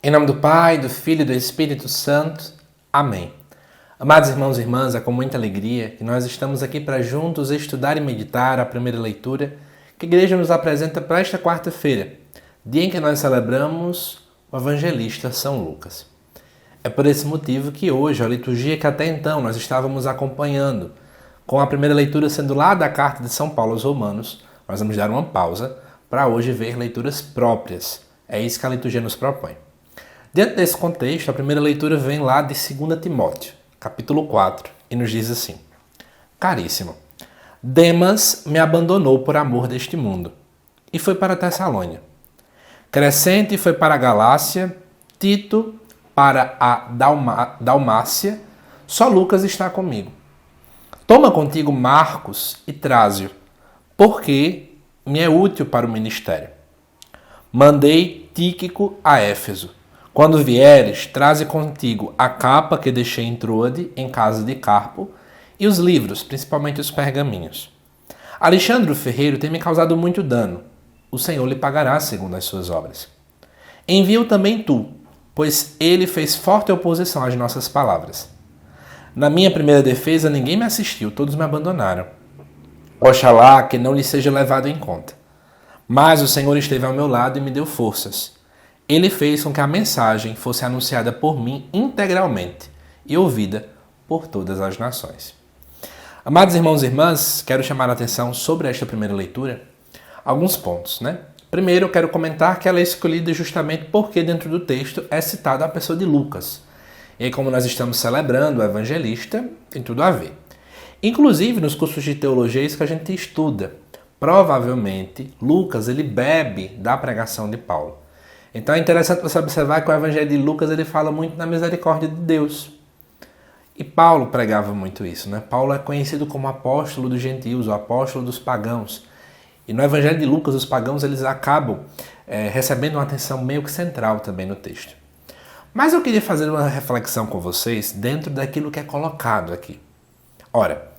Em nome do Pai, do Filho e do Espírito Santo. Amém. Amados irmãos e irmãs, é com muita alegria que nós estamos aqui para juntos estudar e meditar a primeira leitura que a Igreja nos apresenta para esta quarta-feira, dia em que nós celebramos o evangelista São Lucas. É por esse motivo que hoje, a liturgia que até então nós estávamos acompanhando, com a primeira leitura sendo lá da carta de São Paulo aos Romanos, nós vamos dar uma pausa para hoje ver leituras próprias. É isso que a liturgia nos propõe. Dentro desse contexto, a primeira leitura vem lá de 2 Timóteo, capítulo 4, e nos diz assim: Caríssimo, Demas me abandonou por amor deste mundo, e foi para Tessalônia. Crescente foi para a Galácia, Tito para a Dalmácia, só Lucas está comigo. Toma contigo Marcos e traze-o, porque me é útil para o ministério. Mandei Tíquico a Éfeso. Quando vieres, traze contigo a capa que deixei em Troade, em casa de Carpo, e os livros, principalmente os pergaminhos. Alexandre o ferreiro tem me causado muito dano. O Senhor lhe pagará segundo as suas obras. Envia-o também tu, pois ele fez forte oposição às nossas palavras. Na minha primeira defesa, ninguém me assistiu, todos me abandonaram. Oxalá que não lhe seja levado em conta. Mas o Senhor esteve ao meu lado e me deu forças. Ele fez com que a mensagem fosse anunciada por mim integralmente e ouvida por todas as nações. Amados irmãos e irmãs, quero chamar a atenção sobre esta primeira leitura alguns pontos, né? Primeiro, eu quero comentar que ela é escolhida justamente porque dentro do texto é citada a pessoa de Lucas. E aí, como nós estamos celebrando o evangelista, tem tudo a ver. Inclusive, nos cursos de teologia, é isso que a gente estuda. Provavelmente, Lucas ele bebe da pregação de Paulo. Então é interessante você observar que o Evangelho de Lucas ele fala muito da misericórdia de Deus. E Paulo pregava muito isso, né? Paulo é conhecido como apóstolo dos gentios, o apóstolo dos pagãos. E no Evangelho de Lucas, os pagãos eles acabam recebendo uma atenção meio que central também no texto. Mas eu queria fazer uma reflexão com vocês dentro daquilo que é colocado aqui. Ora,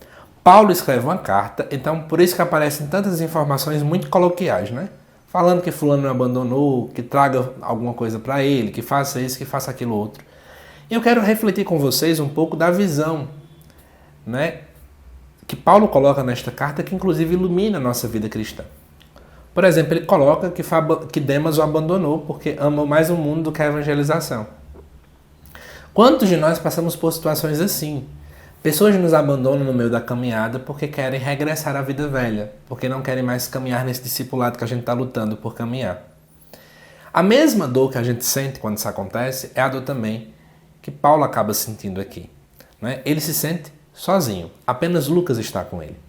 Paulo escreve uma carta, então por isso que aparecem tantas informações muito coloquiais, né? Falando que fulano me abandonou, que traga alguma coisa para ele, que faça isso, que faça aquilo outro. E eu quero refletir com vocês um pouco da visão, né, que Paulo coloca nesta carta, que inclusive ilumina a nossa vida cristã. Por exemplo, ele coloca que Demas o abandonou porque ama mais o mundo do que a evangelização. Quantos de nós passamos por situações assim? Pessoas nos abandonam no meio da caminhada porque querem regressar à vida velha, porque não querem mais caminhar nesse discipulado que a gente está lutando por caminhar. A mesma dor que a gente sente quando isso acontece é a dor também que Paulo acaba sentindo aqui, né? Ele se sente sozinho, apenas Lucas está com ele.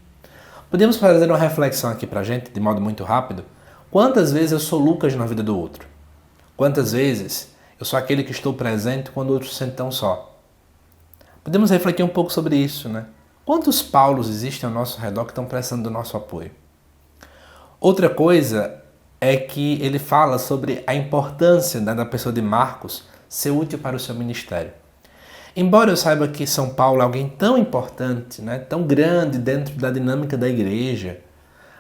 Podemos fazer uma reflexão aqui pra gente, de modo muito rápido. Quantas vezes eu sou Lucas na vida do outro? Quantas vezes eu sou aquele que estou presente quando o outro se sente tão só? Podemos refletir um pouco sobre isso, né? Quantos Paulos existem ao nosso redor que estão precisando do nosso apoio? Outra coisa é que ele fala sobre a importância da pessoa de Marcos ser útil para o seu ministério. Embora eu saiba que São Paulo é alguém tão importante, né, tão grande dentro da dinâmica da igreja,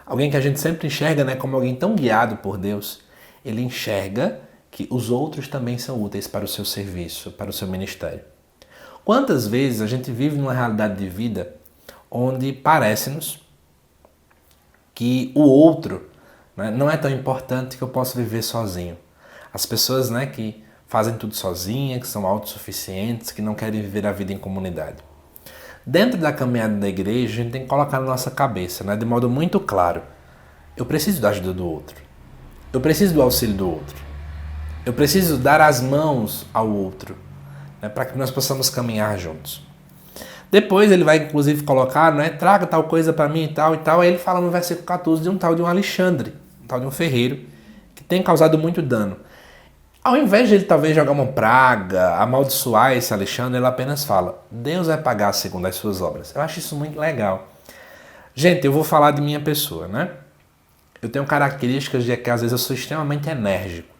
alguém que a gente sempre enxerga, né, como alguém tão guiado por Deus, ele enxerga que os outros também são úteis para o seu serviço, para o seu ministério. Quantas vezes a gente vive numa realidade de vida onde parece-nos que o outro, né, não é tão importante que eu possa viver sozinho. As pessoas, né, que fazem tudo sozinhas, que são autossuficientes, que não querem viver a vida em comunidade. Dentro da caminhada da igreja, a gente tem que colocar na nossa cabeça, né, de modo muito claro, eu preciso da ajuda do outro. Eu preciso do auxílio do outro. Eu preciso dar as mãos ao outro, né, para que nós possamos caminhar juntos. Depois ele vai inclusive colocar, né, traga tal coisa para mim e tal, aí ele fala no versículo 14 de um tal de um Alexandre, um tal de um ferreiro, que tem causado muito dano. Ao invés de ele talvez jogar uma praga, amaldiçoar esse Alexandre, ele apenas fala, Deus vai pagar segundo as suas obras. Eu acho isso muito legal. Gente, eu vou falar de minha pessoa, né? Eu tenho características de que às vezes eu sou extremamente enérgico.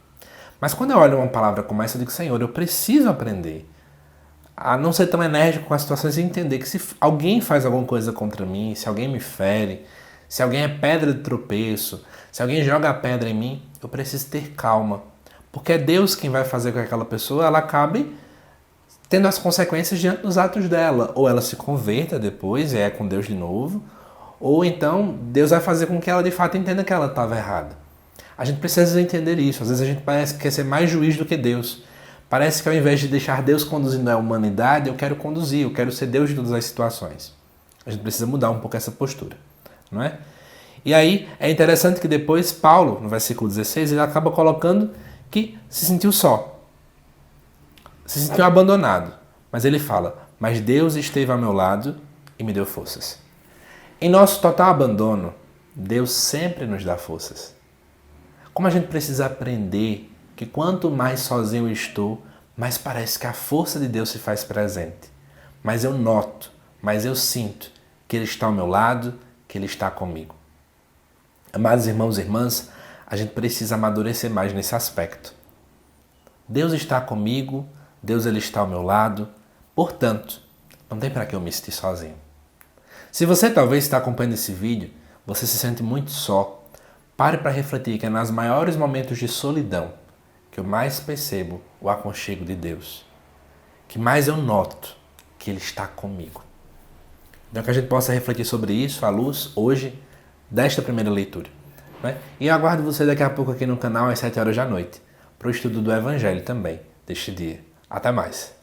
Mas quando eu olho uma palavra como essa, eu digo, Senhor, eu preciso aprender a não ser tão enérgico com as situações e entender que se alguém faz alguma coisa contra mim, se alguém me fere, se alguém é pedra de tropeço, se alguém joga a pedra em mim, eu preciso ter calma. Porque é Deus quem vai fazer com que aquela pessoa ela acabe tendo as consequências diante dos atos dela. Ou ela se converta depois e é com Deus de novo, ou então Deus vai fazer com que ela de fato entenda que ela estava errada. A gente precisa entender isso. Às vezes a gente parece que quer ser mais juiz do que Deus. Parece que ao invés de deixar Deus conduzindo a humanidade, eu quero conduzir, eu quero ser Deus de todas as situações. A gente precisa mudar um pouco essa postura, não é? E aí é interessante que depois Paulo, no versículo 16, ele acaba colocando que se sentiu só. Se sentiu abandonado. Mas ele fala, mas Deus esteve ao meu lado e me deu forças. Em nosso total abandono, Deus sempre nos dá forças. Como a gente precisa aprender que quanto mais sozinho eu estou, mais parece que a força de Deus se faz presente. Mas eu noto, mas eu sinto que Ele está ao meu lado, que Ele está comigo. Amados irmãos e irmãs, a gente precisa amadurecer mais nesse aspecto. Deus está comigo, Deus ele está ao meu lado, portanto, não tem para que eu me sentir sozinho. Se você talvez está acompanhando esse vídeo, você se sente muito só, pare para refletir que é nos maiores momentos de solidão que eu mais percebo o aconchego de Deus, que mais eu noto que Ele está comigo. Então que a gente possa refletir sobre isso à luz, hoje, desta primeira leitura. Né? E eu aguardo você daqui a pouco aqui no canal às 7 horas da noite, para o estudo do Evangelho também, deste dia. Até mais!